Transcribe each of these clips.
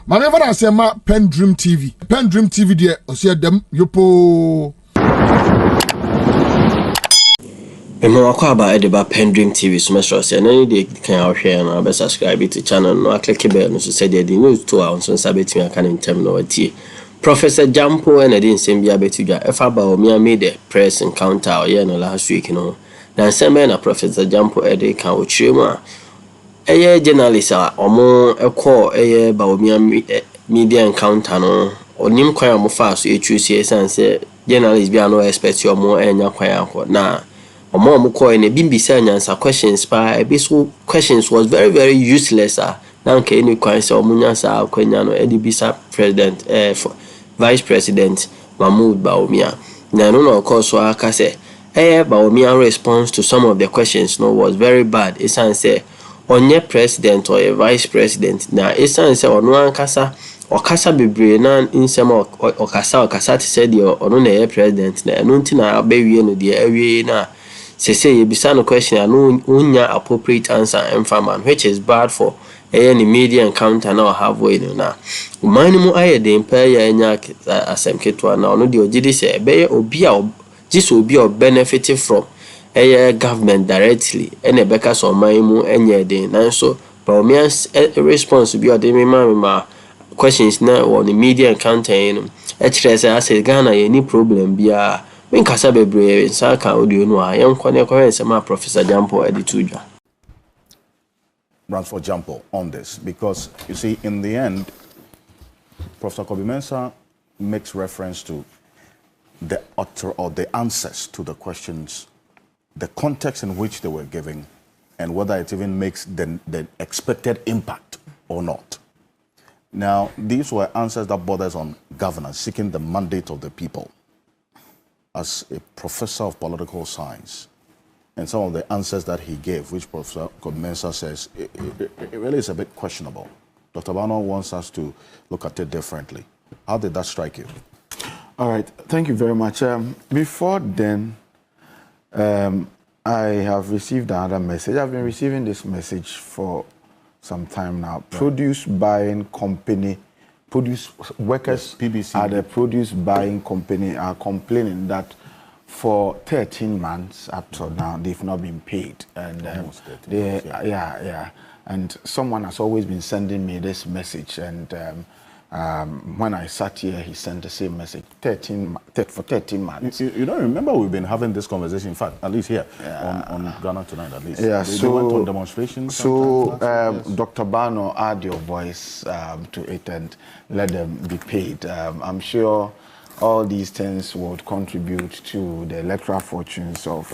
Manever I say ma PENDREAM TV. PENDREAM TV there, I see them yopo. About the PENDREAM TV semester, and any day can out here and I'll subscribe to the channel. No, I click bell no so say the news 2 hours on Saturday. I can in terminology. Professor Gyampo and I didn't send me a bit to you. If about me, I made a press encounter last week, you know. Then send me a Professor Gyampo a day can with you. A journalist or more a call a about media encounter no or nim choir more fast you choose and say journalists be no expect you more and your choir now. Or more McCoy and a bimbi answer questions by a questions was very, very useless. Now, can you question or Munyasa, Quenyano, Edibisa President, Vice President Mahmoud Baumia. Now, no, of course, so I can say, Baumia response to some of the questions no was very bad. It's answer on your president or a vice president. Now, it's answer on one casa or casa be brain in some or casa said your or no president. Now, no, baby, no, the area now. Say you be no question and no appropriate answer and man, which is bad for any media encounter now have way now. Minimum I the empire asem ketwa now no the ojidi say be obi a this will be benefiting from a government directly and a beka so minimum enye den nan so but me response be the me questions now on the media encounter you know say Ghana any problem bia when kasa bebre saka audio no a yankwane kwensema Professor Gyampo edituja. Runs for Gyampo on this because you see in the end Professor Kobi-Mensah makes reference to the utter or the answers to the questions, the context in which they were giving, and whether it even makes the expected impact or not. Now, these were answers that borders on governance, seeking the mandate of the people. As a professor of political science, and some of the answers that he gave, which Professor Kobi-Mensah says, it really is a bit questionable. Dr. Bano wants us to look at it differently. How did that strike you? All right, thank you very much. Before then, I have received another message. I've been receiving this message for some time now. Right. Produce buying company. Produce workers PBC. At the produce buying company are complaining that for 13 months up to now they've not been paid, and and someone has always been sending me this message, and when I sat here he sent the same message for 13 months. You don't remember we've been having this conversation, in fact, at least here on Ghana Tonight, at least. Yeah, they went on demonstrations. So Dr. Bano, add your voice to it and let them be paid. I'm sure all these things would contribute to the electoral fortunes of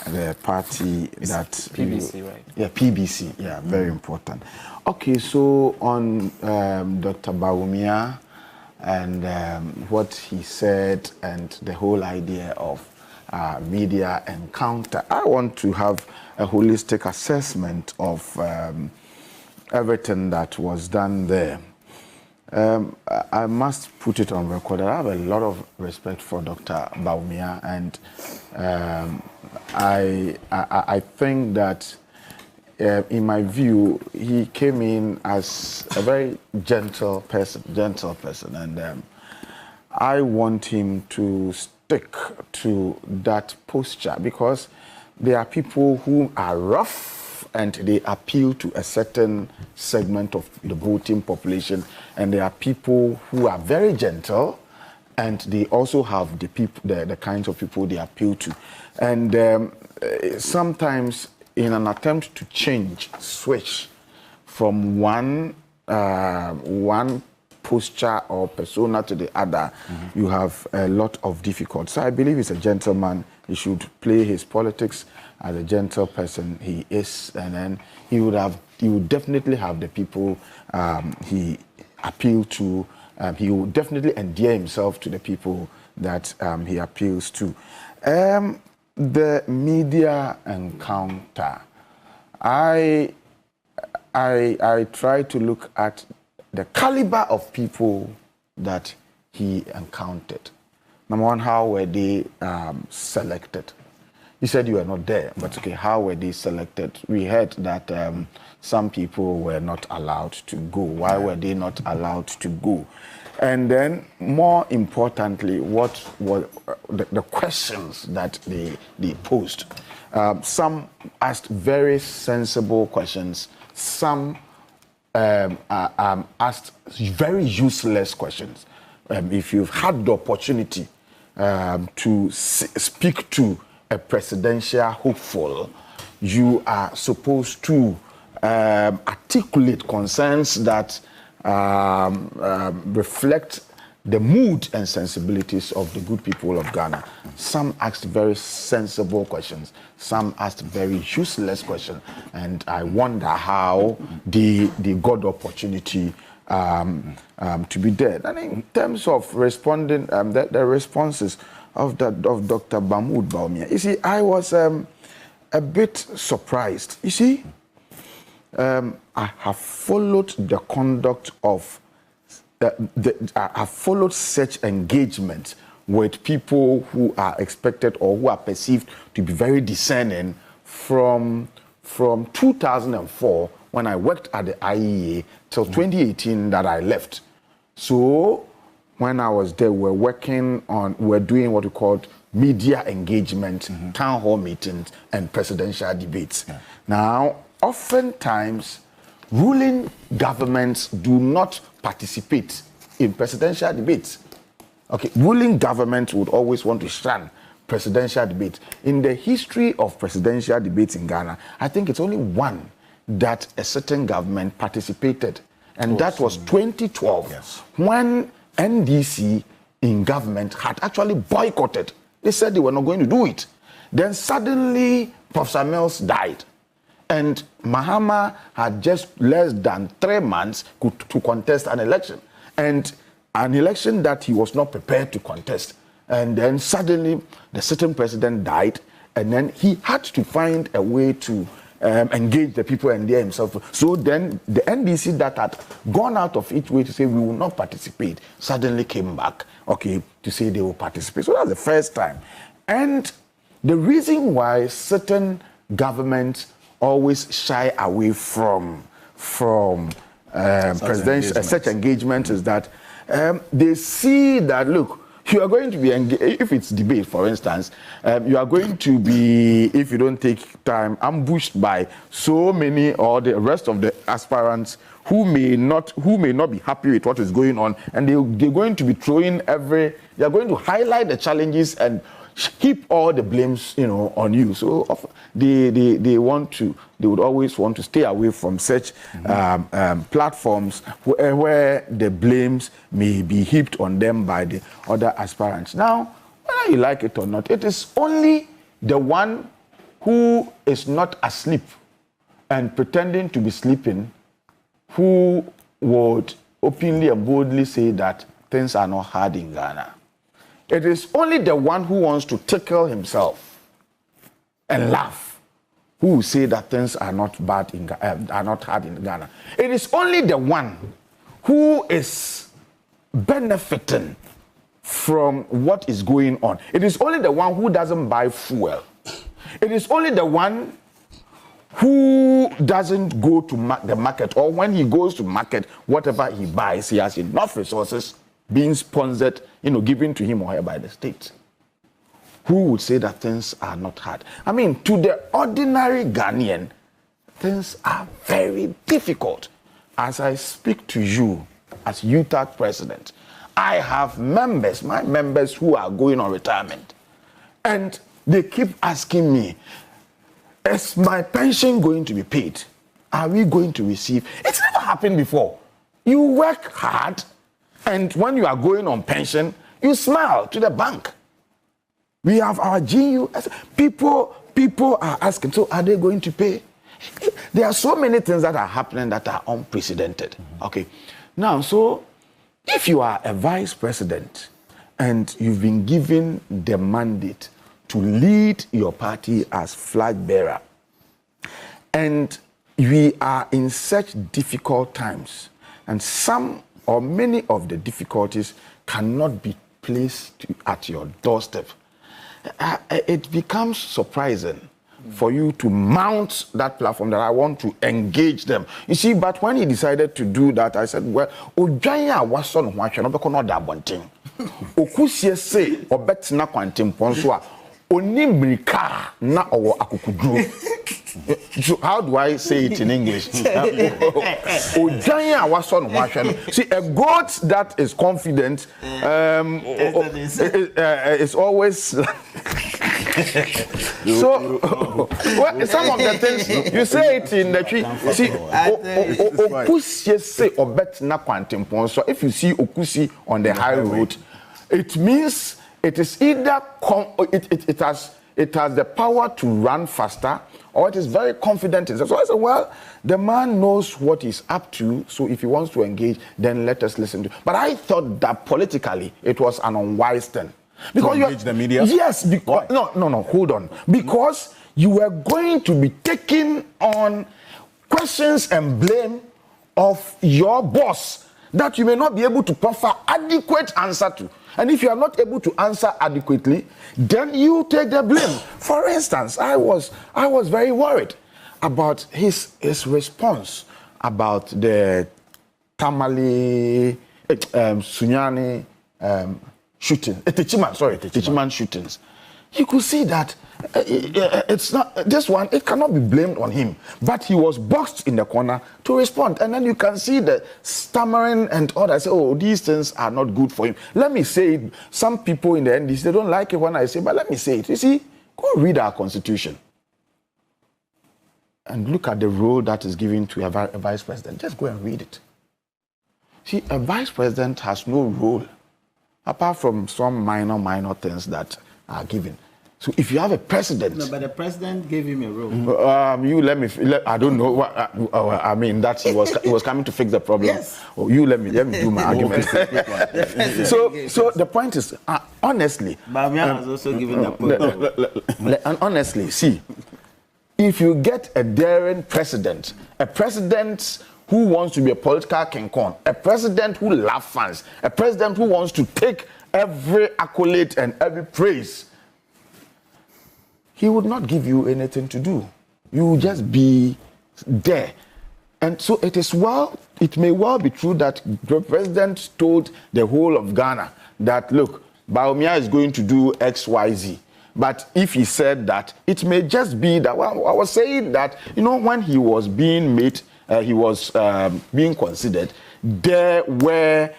the party. That PBC, right? Yeah, PBC. Yeah, very important. Okay, so on Dr. Baumia and what he said and the whole idea of media encounter, I want to have a holistic assessment of everything that was done there. I must put it on record. I have a lot of respect for Dr. Baumia, and I think that in my view, he came in as a very gentle person, and I want him to stick to that posture, because there are people who are rough and they appeal to a certain segment of the voting population, and there are people who are very gentle and they also have the kinds of people they appeal to. And sometimes in an attempt to switch from one posture or persona to the other, you have a lot of difficulty. So I believe he's a gentleman. He should play his politics as a gentle person he is, and then he would definitely have the people he appealed to. He would definitely endear himself to the people that he appeals to. The media encounter, I try to look at the caliber of people that he encountered. Number one, how were they selected? You said you were not there, but okay, how were they selected? We heard that some people were not allowed to go. Why were they not allowed to go? And then, more importantly, what were the questions that they posed? Some asked very sensible questions. Some asked very useless questions. If you've had the opportunity to speak to a presidential hopeful, you are supposed to articulate concerns that reflect the mood and sensibilities of the good people of Ghana. Some asked very sensible questions. Some asked very useless questions. And I wonder how they got the opportunity to be there. And in terms of responding, the responses of Dr. Mahmoud Bawumia, you see, I was a bit surprised. You see, I have followed the conduct of I have followed such engagement with people who are expected or who are perceived to be very discerning from 2004 when I worked at the IEA till 2018 that I left. So when I was there, we're doing what we called media engagement, town hall meetings, and presidential debates. Yeah. Now, oftentimes, ruling governments do not participate in presidential debates. Okay, ruling governments would always want to shun presidential debates. In the history of presidential debates in Ghana, I think it's only one that a certain government participated, and that was 2012, yes, when NDC in government had actually boycotted. They said they were not going to do it. Then suddenly, Prof. Mills died. And Mahama had just less than 3 months to contest an election. And an election that he was not prepared to contest. And then suddenly, the sitting president died. And then he had to find a way to engage the people and there himself. So then the NDC that had gone out of its way to say we will not participate suddenly came back, okay, to say they will participate. So that's the first time. And the reason why certain governments always shy away from such engagements is that they see that, look, you are going to be if it's debate, for instance, you are going to be, if you don't take time, ambushed by so many or the rest of the aspirants who may not be happy with what is going on, and they're going to be they're going to highlight the challenges and heap all the blames, on you. So they would always want to stay away from such platforms where the blames may be heaped on them by the other aspirants. Now, whether you like it or not, it is only the one who is not asleep and pretending to be sleeping who would openly and boldly say that things are not hard in Ghana. It is only the one who wants to tickle himself and laugh who will say that things are not hard in Ghana. It is only the one who is benefiting from what is going on. It is only the one who doesn't buy fuel. It is only the one who doesn't go to the market, or when he goes to market, whatever he buys, he has enough resources being sponsored, given to him or her by the state. Who would say that things are not hard? I mean, to the ordinary Ghanaian, things are very difficult. As I speak to you as UTAC president, I have my members who are going on retirement. And they keep asking me, is my pension going to be paid? Are we going to receive? It's never happened before. You work hard, and when you are going on pension, you smile to the bank. We have our GUS. People are asking, so are they going to pay? There are so many things that are happening that are unprecedented. Okay. Now, so if you are a vice president and you've been given the mandate to lead your party as flag bearer, and we are in such difficult times, and some or many of the difficulties cannot be placed at your doorstep, it becomes surprising for you to mount that platform that I want to engage them. You see, but when he decided to do that, I said, well, Ojaya was on one channel, but not that one thing. Okusie say, or bet na quantum ponswa, Onibrika na or akukudru. So how do I say it in English? Ojaya was on one channel. See, a goat that is confident is always. So, well, some of the things you say it in the tree. See, Okusi say or bet na quantum point. So if you see Okusi on the high road, it means it is either it has the power to run faster, or it is very confident in. So I said, well, the man knows what he's up to. So if he wants to engage, then let us listen to. But I thought that politically it was an unwise thing. Because you engage the media? Yes, because no, hold on. Because you were going to be taking on questions and blame of your boss that you may not be able to proffer adequate answer to. And if you are not able to answer adequately, then you take the blame. For instance, I was very worried about his response about the Tamale Sunyani shooting, Techiman shootings. You could see that it's not this one. It cannot be blamed on him, but he was boxed in the corner to respond, and then you can see the stammering and all that. Say, oh, these things are not good for him. Let me say it. Some people in the NDC, they don't like it when I say, but let me say it. You see, go read our constitution and look at the role that is given to a vice president. Just go and read it. See, a vice president has no role apart from some minor things that are given. So if you have a president... No, but the president gave him a role. I don't know what... I mean, that he was coming to fix the problem. Yes. Oh, let me do my argument. So the point is, honestly... Bamian has also given the point. And honestly, see, if you get a daring president, a president who wants to be a political king kong, a president who loves fans, a president who wants to take every accolade and every praise, he would not give you anything to do. You will just be there. And so it may well be true that the president told the whole of Ghana that, look, Bawumia is going to do X, Y, Z. But if he said that, it may just be that, well, I was saying that, when he was being made, he was being considered, there were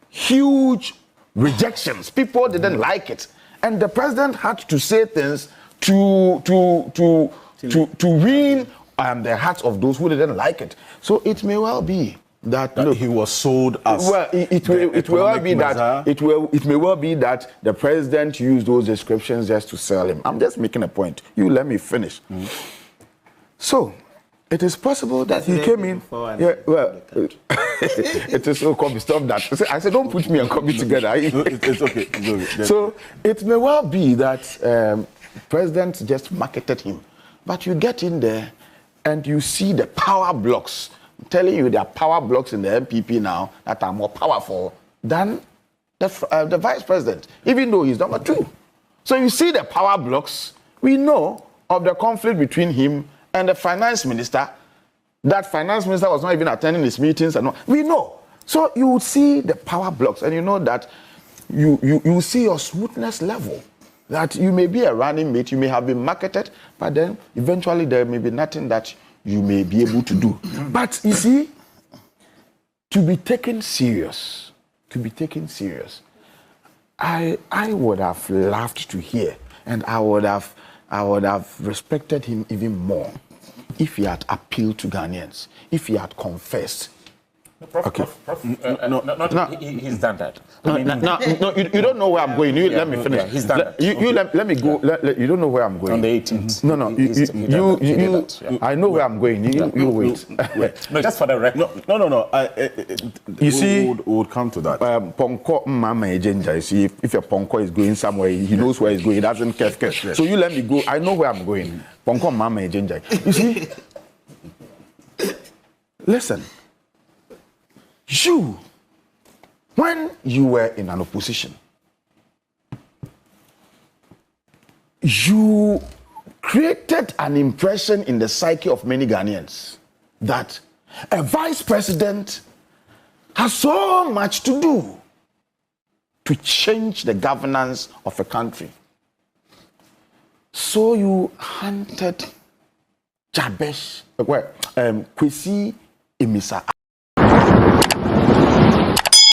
huge rejections. People didn't like it. And the president had to say things to win the hearts of those who didn't like it. So it may well be that look, he was sold as well. It may well be that the president used those descriptions just to sell him. I'm just making a point. You let me finish. So it is possible that he came in. Yeah, well, it is so called stop that. I said, don't put me and Kobe together. It's okay. So it may well be that president just marketed him, but you get in there and you see the power blocks. I'm telling you, there are power blocks in the MPP now that are more powerful than the vice president, even though he's number 2. So you see the power blocks. We know of the conflict between him and the finance minister. That finance minister was not even attending his meetings and all. We know. So you will see the power blocks, and you know that you see your smoothness level. That you may be a running mate, you may have been marketed, but then eventually there may be nothing that you may be able to do. But you see, to be taken serious, I would have loved to hear, and I would have respected him even more if he had appealed to Ghanaians, if he had confessed. Prof, Okay. He's done that. You don't know where I'm going. Let me finish. Yeah, he's done that. Let me go. You don't know where I'm going. On the 18th. No. I know where I'm going. You wait. No, just for the record. No. You see, we would come to that. Ponko Mama Ejenja. You see, if a Ponko is going somewhere, he knows where he's going. He doesn't care. So you let me go. I know where I'm going. Ponko Mama Ejenja. You see, listen. You, when you were in an opposition, you created an impression in the psyche of many Ghanaians that a vice president has so much to do to change the governance of a country. So you hunted Kwesi Emisa